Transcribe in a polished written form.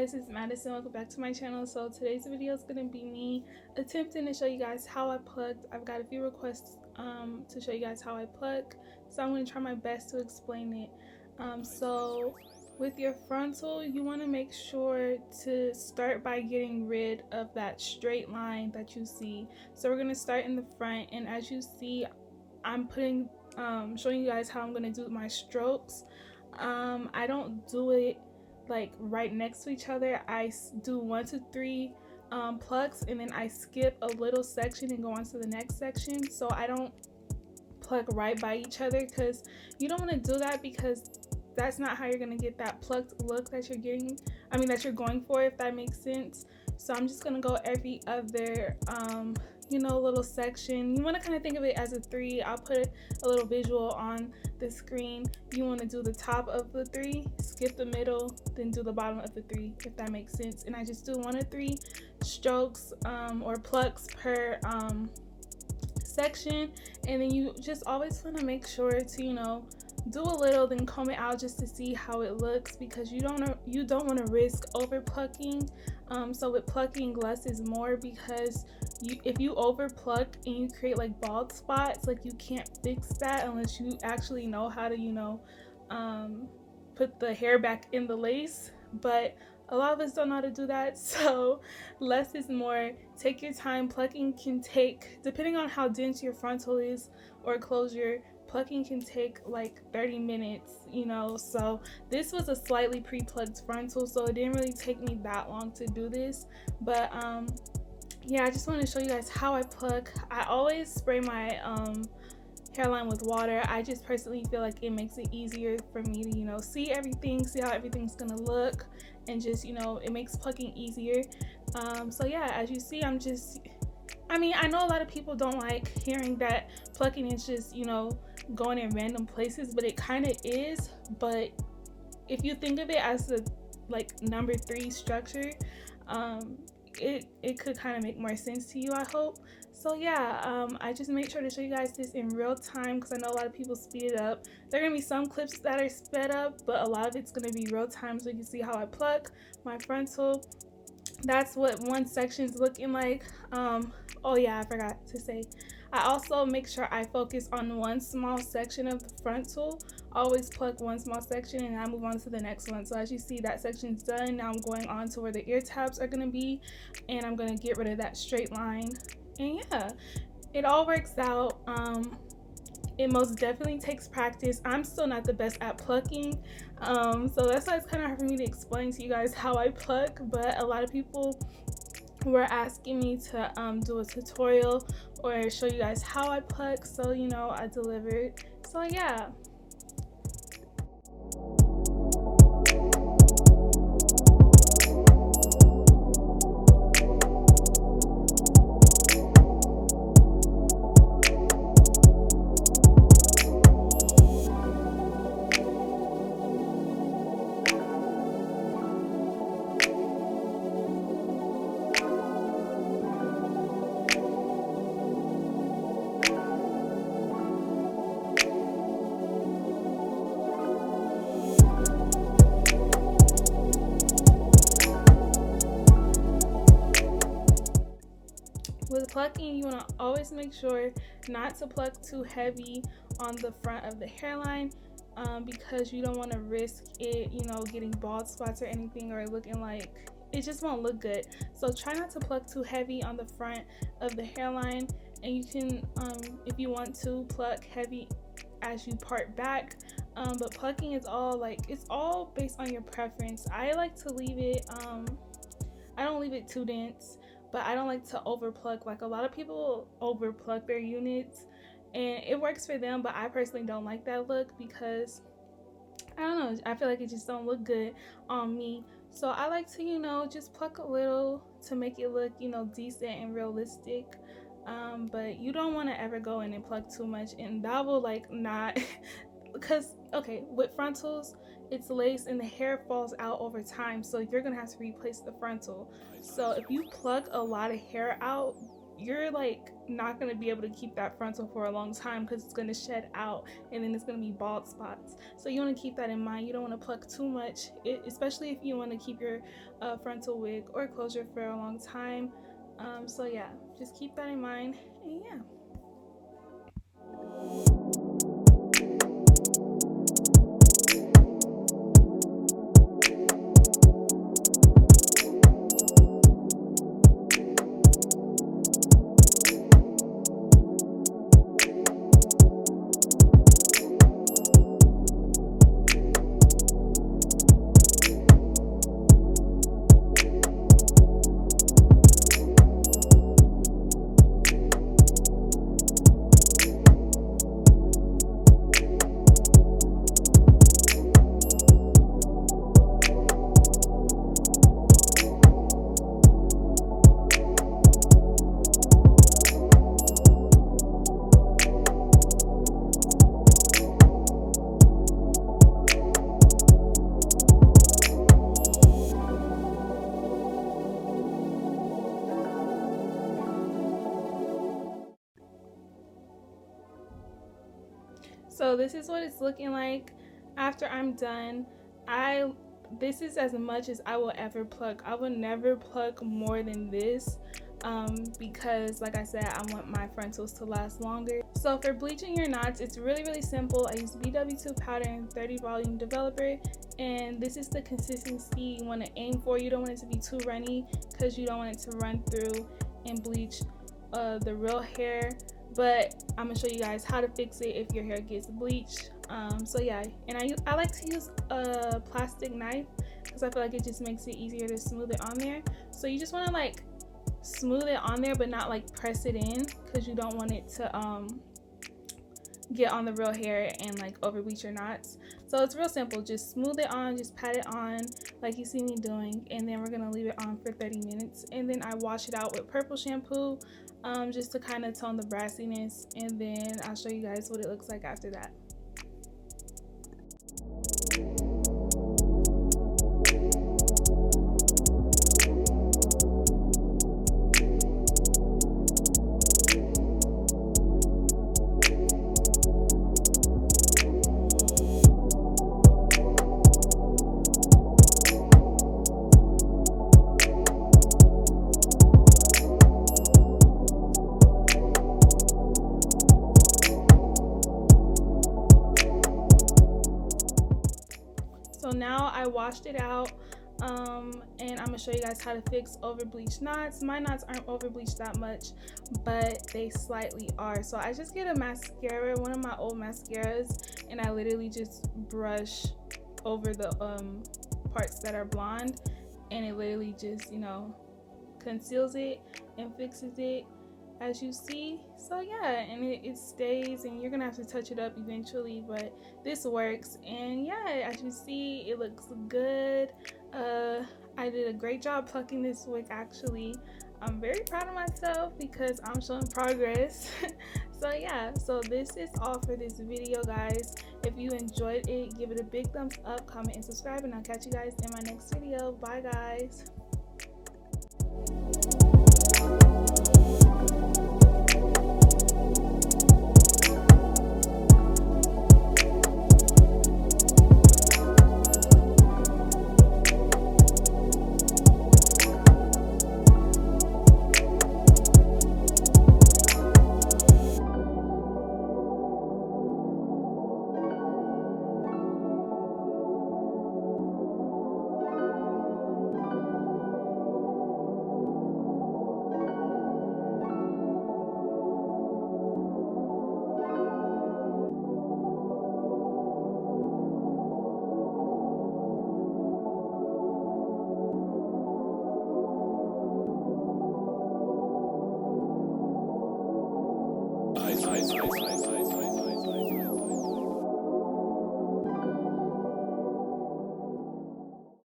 guys, it's Madison. Welcome back to my channel. So today's video is going to be me attempting to show you guys how I plucked. I've got a few requests to show you guys how I pluck, so I'm going to try my best to explain it. So with your frontal, you want to make sure to start by getting rid of that straight line that you see. So we're going to start in the front, and as you see, I'm showing you guys how I'm going to do my strokes. I don't do it like right next to each other. I do 1 to 3 plucks, and then I skip a little section and go on to the next section. So I don't pluck right by each other, because you don't want to do that, because that's not how you're gonna get that plucked look that you're going for, if that makes sense. So I'm just gonna go every other little section. You want to kind of think of it as a 3. I'll put a little visual on the screen. You want to do the top of the 3, skip the middle, then do the bottom of the 3, if that makes sense. And I just do 1 to 3 strokes or plucks per section. And then you just always want to make sure to do a little, then comb it out just to see how it looks, because you don't want to risk over plucking. So with plucking, less is more, because if you over pluck and you create like bald spots, like you can't fix that unless you actually know how to put the hair back in the lace. But a lot of us don't know how to do that, so less is more. Take your time. Plucking can take, depending on how dense your frontal is or closure, plucking can take like 30 minutes, so this was a slightly pre-plucked frontal, so it didn't really take me that long to do this. But yeah, I just wanted to show you guys how I pluck. I always spray my hairline with water. I just personally feel like it makes it easier for me to see everything, see how everything's gonna look, and just it makes plucking easier. So yeah, as you see, I know a lot of people don't like hearing that plucking is just going in random places, but it kind of is. But if you think of it as the number 3 structure, it could kind of make more sense to you, I hope. So yeah, I just made sure to show you guys this in real time, because I know a lot of people speed it up. There are gonna be some clips that are sped up, but a lot of it's gonna be real time, so you can see how I pluck my frontal. That's what one section's looking like. Oh yeah, I forgot to say, I also make sure I focus on one small section of the frontal. Always pluck one small section and I move on to the next one. So as you see, that section's done. Now I'm going on to where the ear tabs are going to be, and I'm going to get rid of that straight line. And yeah, it all works out. It most definitely takes practice. I'm still not the best at plucking, so that's why it's kind of hard for me to explain to you guys how I pluck. But a lot of people were asking me to do a tutorial or show you guys how I pluck, so I delivered. So yeah. With plucking, you want to always make sure not to pluck too heavy on the front of the hairline, because you don't want to risk it, getting bald spots or anything, or looking like it just won't look good. So try not to pluck too heavy on the front of the hairline, and you can, if you want to, pluck heavy as you part back. But plucking is it's all based on your preference. I like to leave it, I don't leave it too dense, but I don't like to over pluck. Like a lot of people over pluck their units, and it works for them, but I personally don't like that look, because I don't know, I feel like it just don't look good on me. So I like to just pluck a little to make it look decent and realistic. But you don't want to ever go in and pluck too much, and that will not because okay, with frontals, it's lace and the hair falls out over time, so you're gonna have to replace the frontal. So if you pluck a lot of hair out, you're like not going to be able to keep that frontal for a long time because it's going to shed out and then it's going to be bald spots. So you want to keep that in mind. You don't want to pluck too much, especially if you want to keep your frontal wig or closure for a long time. So yeah, just keep that in mind, and yeah. So this is what it's looking like after I'm done. This is as much as I will ever pluck. I will never pluck more than this because like I said, I want my frontals to last longer. So for bleaching your knots, it's really simple. I use BW2 powder and 30 volume developer, and this is the consistency you want to aim for. You don't want it to be too runny because you don't want it to run through and bleach the real hair. But I'm gonna show you guys how to fix it if your hair gets bleached. So yeah, and I like to use a plastic knife because I feel like it just makes it easier to smooth it on there. So you just want to like smooth it on there, but not like press it in because you don't want it to get on the real hair and like over bleach your knots. So it's real simple. Just smooth it on, just pat it on like you see me doing, and then we're gonna leave it on for 30 minutes, and then I wash it out with purple shampoo just to kind of tone the brassiness, and then I'll show you guys what it looks like after that. So now I washed it out, and I'm gonna show you guys how to fix over bleached knots. My knots aren't over bleached that much, but they slightly are. So I just get a mascara, one of my old mascaras, and I literally just brush over the parts that are blonde, and it literally just, you know, conceals it and fixes it, as you see. So yeah, and it stays, and you're gonna have to touch it up eventually, but this works. And yeah, as you see, it looks good. I did a great job plucking this wig. Actually, I'm very proud of myself because I'm showing progress. So yeah, so this is all for this video, guys. If you enjoyed it, give it a big thumbs up, comment, and subscribe, and I'll catch you guys in my next video. Bye guys.